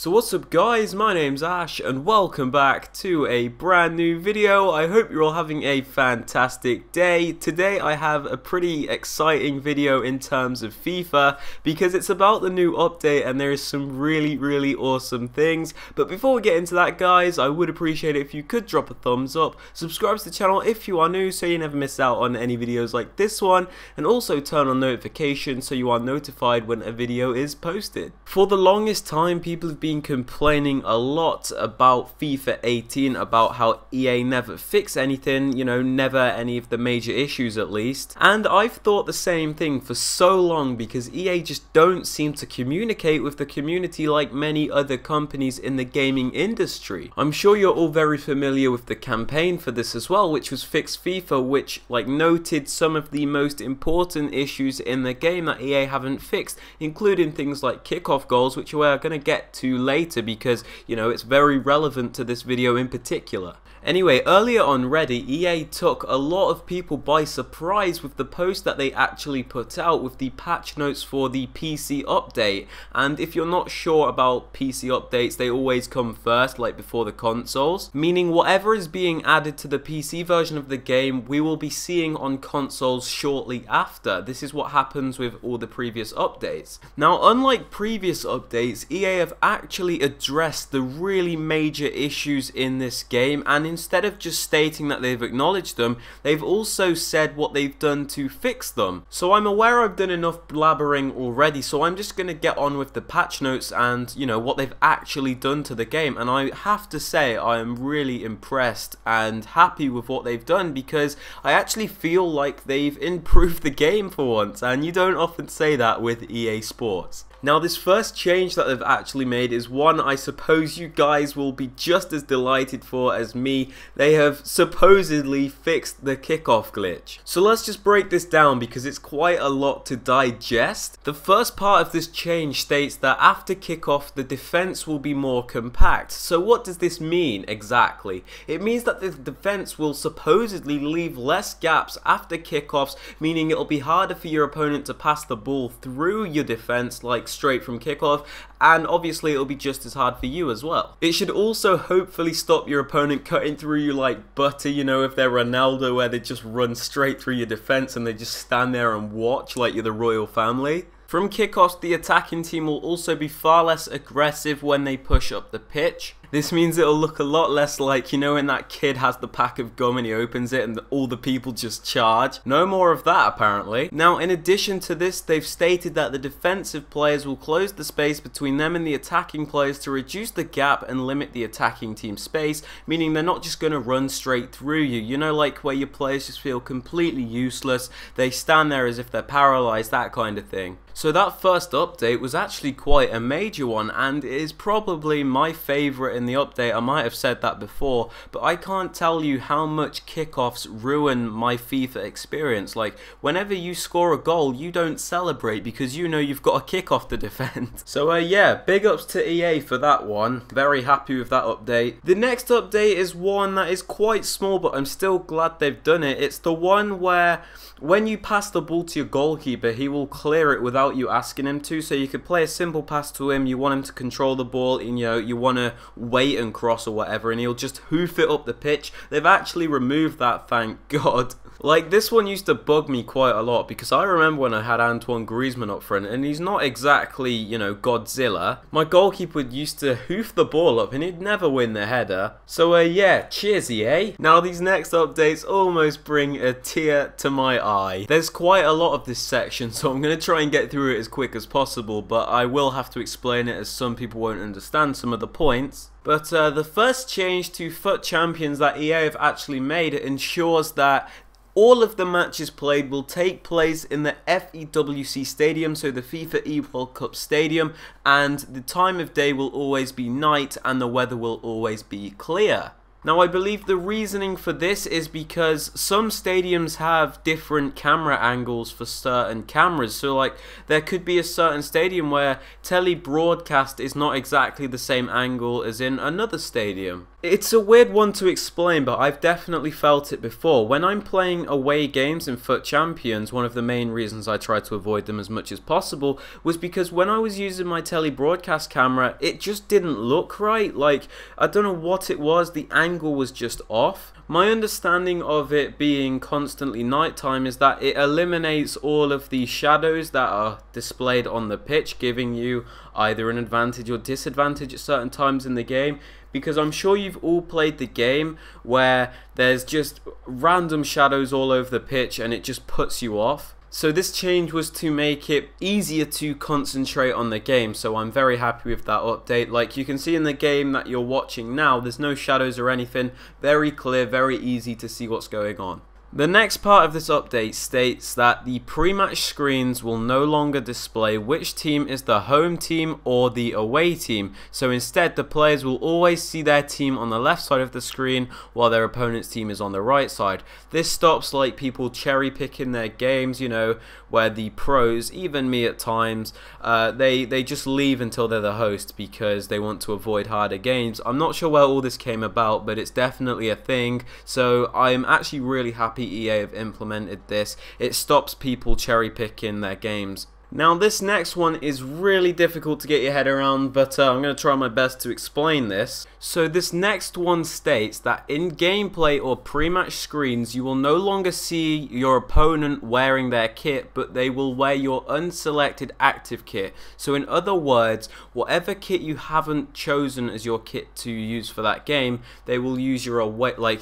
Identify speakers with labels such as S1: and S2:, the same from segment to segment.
S1: So what's up guys, my name's Ash and welcome back to a brand new video. I hope you're all having a fantastic day. Today I have a pretty exciting video in terms of FIFA because it's about the new update and there is some really awesome things. But before we get into that guys, I would appreciate it if you could drop a thumbs up, subscribe to the channel if you are new so you never miss out on any videos like this one, and also turn on notifications so you are notified when a video is posted. For the longest time people have been complaining a lot about FIFA 18, about how EA never fix anything, you know, never any of the major issues at least. And I've thought the same thing for so long because EA just don't seem to communicate with the community like many other companies in the gaming industry. I'm sure you're all very familiar with the campaign for this as well, which was Fix FIFA, which noted some of the most important issues in the game that EA haven't fixed, including things like kickoff goals, which we're going to get to later because, you know, it's very relevant to this video in particular. Anyway, earlier on Reddit, EA took a lot of people by surprise with the post that they actually put out with the patch notes for the PC update. And if you're not sure about PC updates, they always come first, like before the consoles, meaning whatever is being added to the PC version of the game, we will be seeing on consoles shortly after. This is what happens with all the previous updates. Now, unlike previous updates, EA have actually addressed the really major issues in this game, and instead of just stating that they've acknowledged them, they've also said what they've done to fix them. So I'm aware I've done enough blabbering already, so I'm just going to get on with the patch notes and, you know, what they've actually done to the game. And I have to say I am really impressed and happy with what they've done because I actually feel like they've improved the game for once, and you don't often say that with EA Sports. Now, this first change that they've actually made is one I suppose you guys will be just as delighted for as me. They have supposedly fixed the kickoff glitch. So let's just break this down because it's quite a lot to digest. The first part of this change states that after kickoff, the defense will be more compact. So what does this mean exactly? It means that the defense will supposedly leave less gaps after kickoffs, meaning it'll be harder for your opponent to pass the ball through your defense, like straight from kickoff, and obviously it'll be just as hard for you as well. It should also hopefully stop your opponent cutting through you like butter, you know, if they're Ronaldo, where they just run straight through your defense and they just stand there and watch like you're the royal family. From kickoffs, the attacking team will also be far less aggressive when they push up the pitch. This means it'll look a lot less like, you know, when that kid has the pack of gum and he opens it and all the people just charge. No more of that apparently. Now, in addition to this, they've stated that the defensive players will close the space between them and the attacking players to reduce the gap and limit the attacking team's space, meaning they're not just going to run straight through you. You know, like where your players just feel completely useless, they stand there as if they're paralyzed, that kind of thing. So that first update was actually quite a major one, and it is probably my favourite in the update. I might have said that before, but I can't tell you how much kickoffs ruin my FIFA experience. Like, whenever you score a goal, you don't celebrate because you know you've got a kickoff to defend. So yeah, big ups to EA for that one. Very happy with that update. The next update is one that is quite small, but I'm still glad they've done it. It's the one where when you pass the ball to your goalkeeper, he will clear it without you asking him to. So you could play a simple pass to him, you want him to control the ball, and you know, you want to wait and cross or whatever, and he'll just hoof it up the pitch. They've actually removed that, thank God. Like, this one used to bug me quite a lot because I remember when I had Antoine Griezmann up front, and he's not exactly, you know, Godzilla. My goalkeeper used to hoof the ball up and he'd never win the header. So yeah, cheers EA. Now these next updates almost bring a tear to my eye. There's quite a lot of this section, so I'm going to try and get through it as quick as possible, but I will have to explain it as some people won't understand some of the points. But the first change to FUT Champions that EA have actually made ensures that all of the matches played will take place in the FEWC stadium, so the FIFA eWorld Cup stadium, and the time of day will always be night and the weather will always be clear. Now I believe the reasoning for this is because some stadiums have different camera angles for certain cameras. So like there could be a certain stadium where tele-broadcast is not exactly the same angle as in another stadium. It's a weird one to explain, but I've definitely felt it before. When I'm playing away games in FUT Champions, one of the main reasons I try to avoid them as much as possible was because when I was using my tele-broadcast camera, it just didn't look right. Like, I don't know what it was, the angle was just off. My understanding of it being constantly nighttime is that it eliminates all of the shadows that are displayed on the pitch, giving you either an advantage or disadvantage at certain times in the game. Because I'm sure you've all played the game where there's just random shadows all over the pitch and it just puts you off. So this change was to make it easier to concentrate on the game, so I'm very happy with that update. Like you can see in the game that you're watching now, there's no shadows or anything, very clear, very easy to see what's going on. The next part of this update states that the pre-match screens will no longer display which team is the home team or the away team, so instead the players will always see their team on the left side of the screen while their opponent's team is on the right side. This stops like people cherry picking their games, you know, where the pros, even me at times, they just leave until they're the host because they want to avoid harder games. I'm not sure where all this came about, but it's definitely a thing, so I'm actually really happy EA have implemented this. It stops people cherry picking their games. Now this next one is really difficult to get your head around, but I'm going to try my best to explain this. So this next one states that in gameplay or pre-match screens you will no longer see your opponent wearing their kit, but they will wear your unselected active kit. So in other words, whatever kit you haven't chosen as your kit to use for that game, they will use your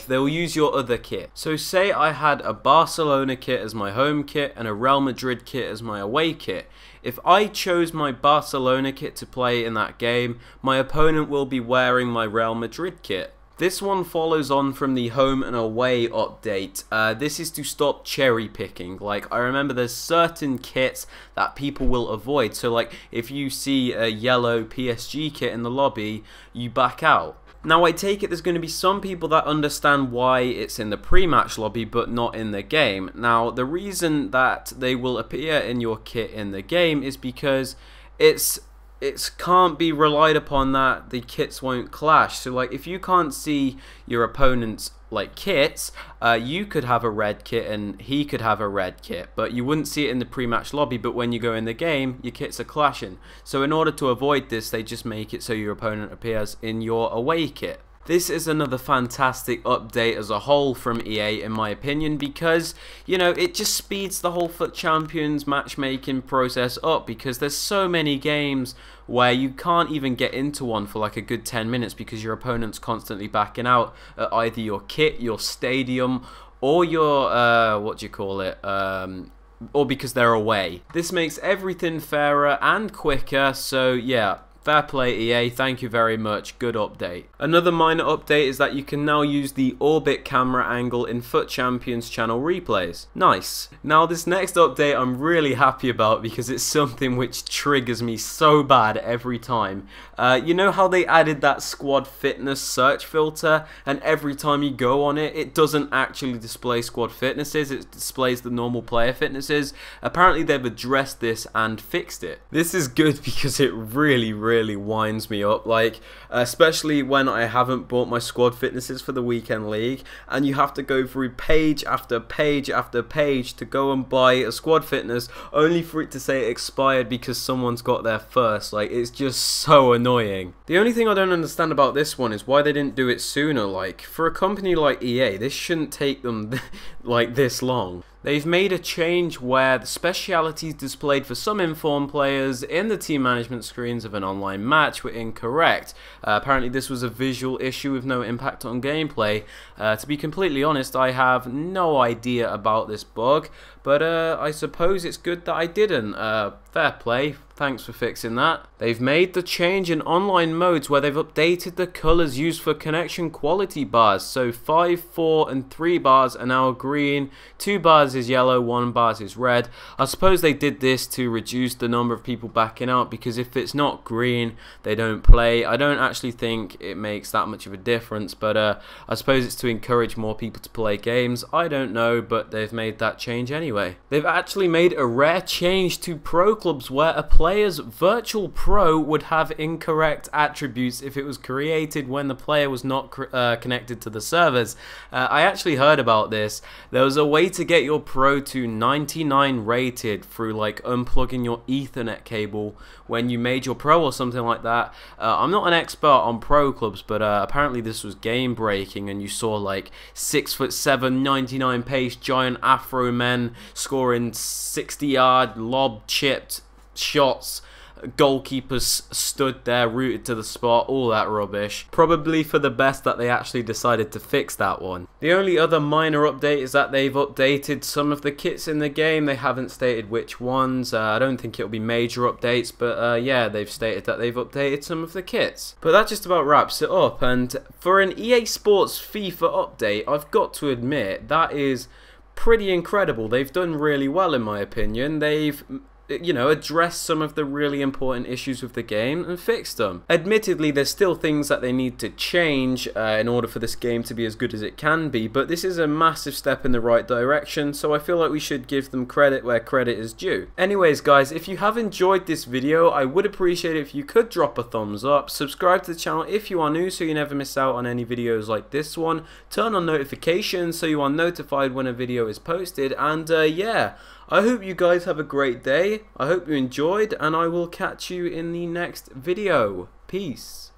S1: they'll use your other kit. So say I had a Barcelona kit as my home kit and a Real Madrid kit as my away kit. If I chose my Barcelona kit to play in that game, my opponent will be wearing my Real Madrid kit. This one follows on from the home and away update. This is to stop cherry picking. Like, I remember there's certain kits that people will avoid. So like if you see a yellow PSG kit in the lobby, you back out. Now I take it there's going to be some people that understand why it's in the pre-match lobby but not in the game. Now the reason that they will appear in your kit in the game is because it can't be relied upon that the kits won't clash. So like if you can't see your opponent's like kits, you could have a red kit and he could have a red kit, but you wouldn't see it in the pre-match lobby, but when you go in the game your kits are clashing. So in order to avoid this, they just make it so your opponent appears in your away kit. This is another fantastic update as a whole from EA in my opinion, because, you know, it just speeds the whole FUT Champions matchmaking process up, because there's so many games where you can't even get into one for like a good 10 minutes because your opponent's constantly backing out at either your kit, your stadium, or your, or because they're away. This makes everything fairer and quicker, so yeah. Fair play EA, thank you very much, good update. Another minor update is that you can now use the orbit camera angle in FUT Champions channel replays. Nice. Now this next update I'm really happy about because it's something which triggers me so bad every time. You know how they added that squad fitness search filter, and every time you go on it, it doesn't actually display squad fitnesses, it displays the normal player fitnesses. Apparently they've addressed this and fixed it. This is good because it really winds me up, like especially when I haven't bought my squad fitnesses for the weekend league and you have to go through page after page after page to go and buy a squad fitness only for it to say it expired because someone's got there first. Like, it's just so annoying. The only thing I don't understand about this one is why they didn't do it sooner. Like, for a company like EA, this shouldn't take them like this long. They've made a change where the specialities displayed for some informed players in the team management screens of an online match were incorrect. Apparently this was a visual issue with no impact on gameplay. To be completely honest, I have no idea about this bug, but I suppose it's good that I didn't. Fair play. Thanks for fixing that. They've made the change in online modes where they've updated the colours used for connection quality bars. So 5, 4 and 3 bars are now green, 2 bars is yellow, 1 bar is red. I suppose they did this to reduce the number of people backing out, because if it's not green they don't play. I don't actually think it makes that much of a difference, but I suppose it's to encourage more people to play games. I don't know, but they've made that change anyway. They've actually made a rare change to pro clubs where a player's virtual pro would have incorrect attributes if it was created when the player was not connected to the servers. I actually heard about this. There was a way to get your pro to 99 rated through like unplugging your Ethernet cable when you made your pro or something like that. I'm not an expert on pro clubs, but apparently this was game breaking, and you saw like 6'7", 99 pace giant afro men scoring 60-yard lob chipped shots. Goalkeepers stood there rooted to the spot, all that rubbish. Probably for the best that they actually decided to fix that one. The only other minor update is that they've updated some of the kits in the game. They haven't stated which ones. I don't think it'll be major updates, but yeah, they've stated that they've updated some of the kits. But that just about wraps it up, and for an EA Sports FIFA update, I've got to admit that is pretty incredible. They've done really well in my opinion. They've, you know, addressed some of the really important issues with the game and fixed them. Admittedly, there's still things that they need to change in order for this game to be as good as it can be, but this is a massive step in the right direction, so I feel like we should give them credit where credit is due. Anyways guys, if you have enjoyed this video, I would appreciate it if you could drop a thumbs up, subscribe to the channel if you are new so you never miss out on any videos like this one, turn on notifications so you are notified when a video is posted, and yeah, I hope you guys have a great day. I hope you enjoyed, and I will catch you in the next video. Peace.